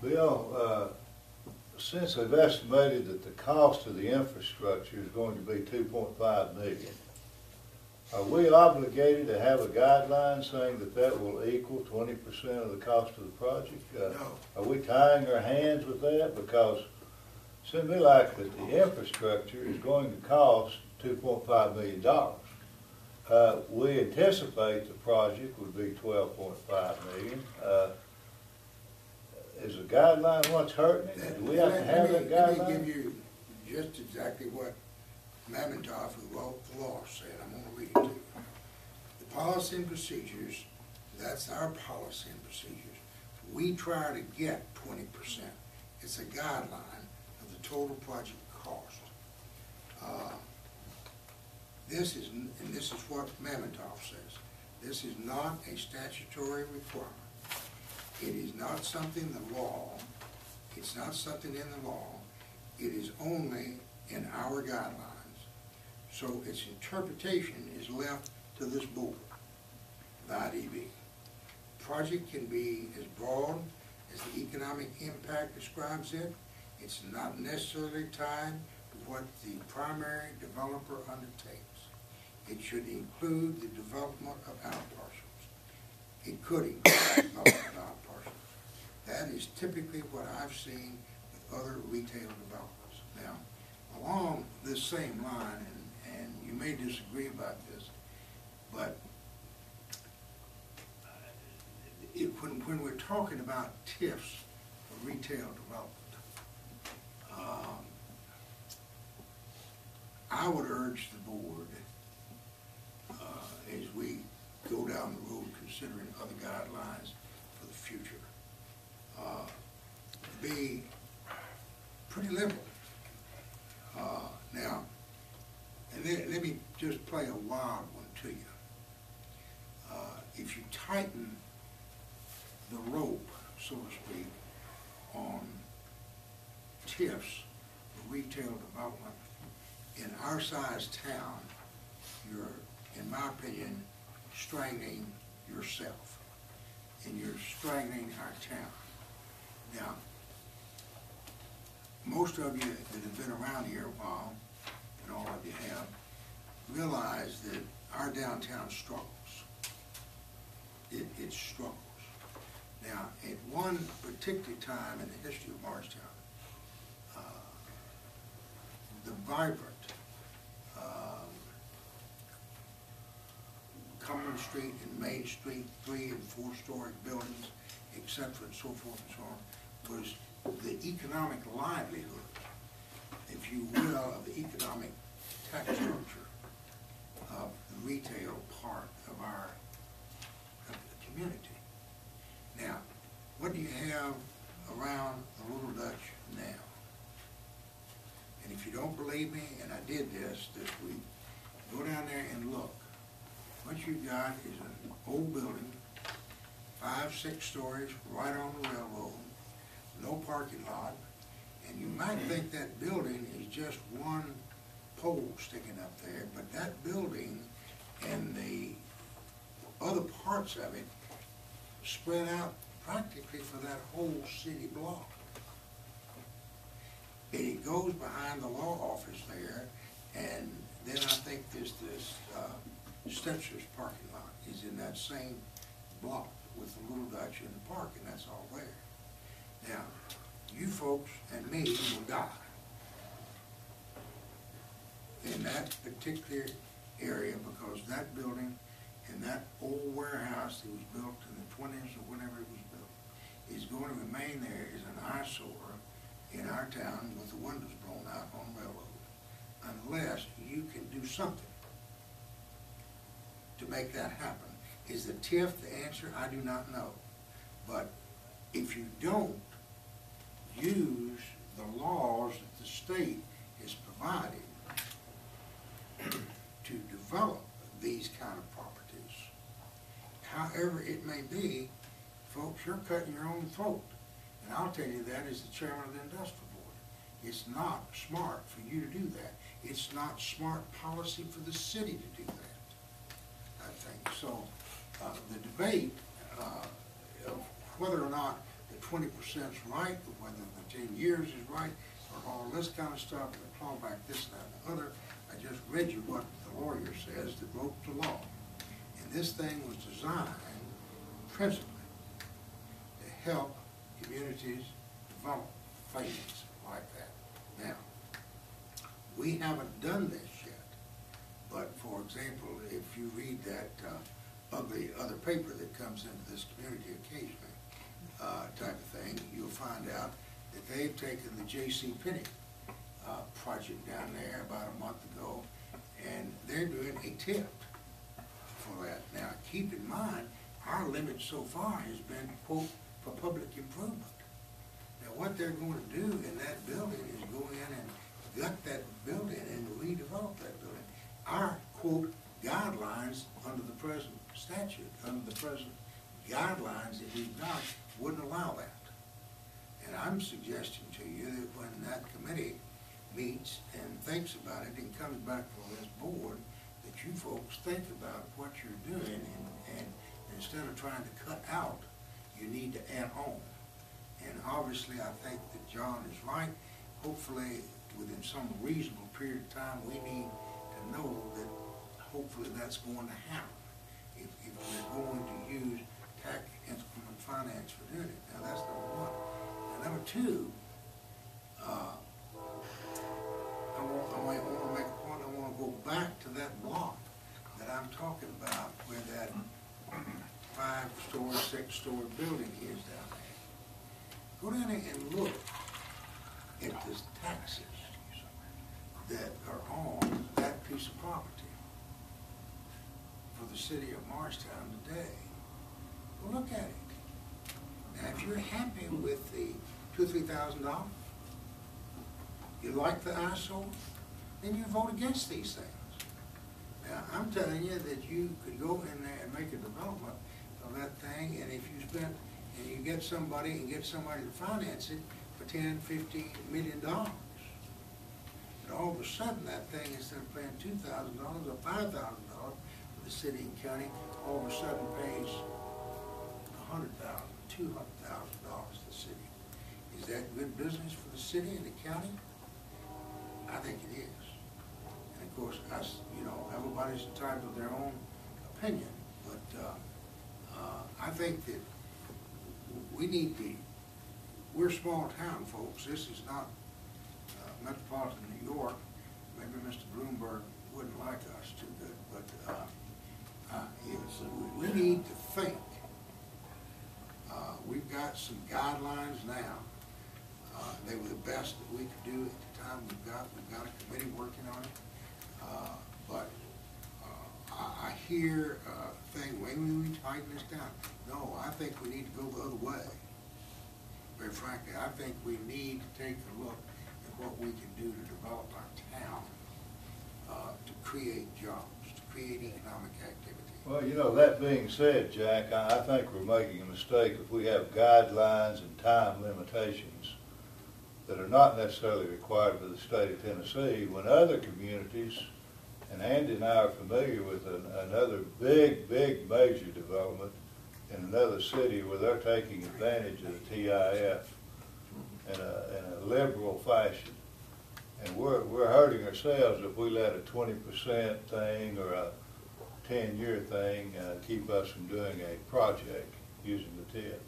Bill, since they've estimated that the cost of the infrastructure is going to be $2.5 million, are we obligated to have a guideline saying that that will equal 20% of the cost of the project? No. Are we tying our hands with that? Because it seems to me like that the infrastructure is going to cost $2.5 million. We anticipate the project would be $12.5 million. Is a guideline what's hurting it? Do we have to have that guideline? Let me give you just exactly what Masengill, who wrote the law, said. I'm going to read it to you. The policy and procedures, that's our policy and procedures. We try to get 20%. It's a guideline of the total project cost. This is what Masengill says. This is not a statutory requirement. It is not something the law, it's not something in the law, it is only in our guidelines. So its interpretation is left to this board, the IDB. Project can be as broad as the economic impact describes it. It's not necessarily tied to what the primary developer undertakes. It should include the development of outparcels. It could include the development of outparcels. That is typically what I've seen with other retail developers. Now, along this same line, and you may disagree about this, but when we're talking about TIFs for retail development, I would urge the board, as we go down the road considering other guidelines for the future, be pretty liberal. Now, and let me just play a wild one to you. If you tighten the rope, so to speak, on TIFs for retail development in our size town, you're, in my opinion, strangling yourself, and you're strangling our town. Now, most of you that have been around here a while, and all of you have, realize that our downtown struggles. It struggles. Now, at one particular time in the history of Marshtown, the vibrant Cumberland Street and Main Street 3- and 4-story buildings, etc., and so forth and so on, was the economic livelihood, if you will, of the economic tax structure of the retail part of the community. Now, what do you have around the Little Dutch now? And if you don't believe me, and I did this week, go down there and look. What you got is an old building, 5-6 stories, right on the railroad, no parking lot, and you might think that building is just one pole sticking up there, but that building and the other parts of it spread out practically for that whole city block. And it goes behind the law office there, and then I think there's this Stetcher's parking lot is in that same block with the Little Dutch in the park, and that's all there. Now, you folks and me will die in that particular area because that building and that old warehouse that was built in the 20s or whenever it was built is going to remain there as an eyesore in our town with the windows blown out on the railroad, unless you can do something to make that happen. Is the TIF the answer? I do not know. But if you don't use the laws that the state has provided to develop these kind of properties, however it may be, folks, you're cutting your own throat. And I'll tell you that as the chairman of the industrial board. It's not smart for you to do that. It's not smart policy for the city to do that, I think. So the debate of whether or not the 20%'s right, or whether the 10 years is right, or all this kind of stuff, the clawback, this, that, and the other. I just read you what the lawyer says that wrote the law. And this thing was designed principally to help communities develop things like that. Now, we haven't done this yet, but for example, if you read that ugly other paper that comes into this community occasionally, type of thing, you'll find out that they've taken the J.C. Penney project down there about a month ago, and they're doing a TIF for that. Now, keep in mind, our limit so far has been, quote, for public improvement. Now, what they're going to do in that building is go in and gut that building and redevelop that building. Our, quote, guidelines under the present statute, under the present guidelines that we've got, wouldn't allow that. And I'm suggesting to you that when that committee meets and thinks about it and comes back for this board, that you folks think about what you're doing, and instead of trying to cut out, you need to add on. And obviously, I think that John is right. Hopefully, within some reasonable period of time, we need to know that hopefully that's going to happen. If we're going to use tax instrument finance for doing it. Now, that's number one. And number two, I want to make a point. I want to go back to that block that I'm talking about, where that 5-story, 6-story building is down there. Go down there and look at the taxes that are on that piece of property for the city of Morristown today. Well, look at it. Now, if you're happy with the $2,000 or $3,000, you like the eyesore, then you vote against these things. Now, I'm telling you that you could go in there and make a development of that thing, and if you spent, and you get somebody to finance it for $10, $50 million. But all of a sudden, that thing, instead of paying $2,000 or $5,000 for the city and county, all of a sudden pays $100,000, $200,000 to the city. Is that good business for the city and the county? I think it is. And of course, everybody's entitled to their own opinion, but I think that we need to, we're small town folks. This is not metropolitan New York. Maybe Mr. Bloomberg wouldn't like us too good, but we need to think. We've got some guidelines now. They were the best that we could do at the time. We've got a committee working on it. But I hear things, when we tighten this down. No, I think we need to go the other way. Very frankly, I think we need to take a look at what we can do to develop our town, to create jobs, to create economic activity. Well, that being said, Jack, I think we're making a mistake if we have guidelines and time limitations that are not necessarily required for the state of Tennessee, when other communities, and Andy and I are familiar with another big major development in another city where they're taking advantage of the TIF in a liberal fashion. And we're hurting ourselves if we let a 20% thing or a 10-year thing keep us from doing a project using the TIF.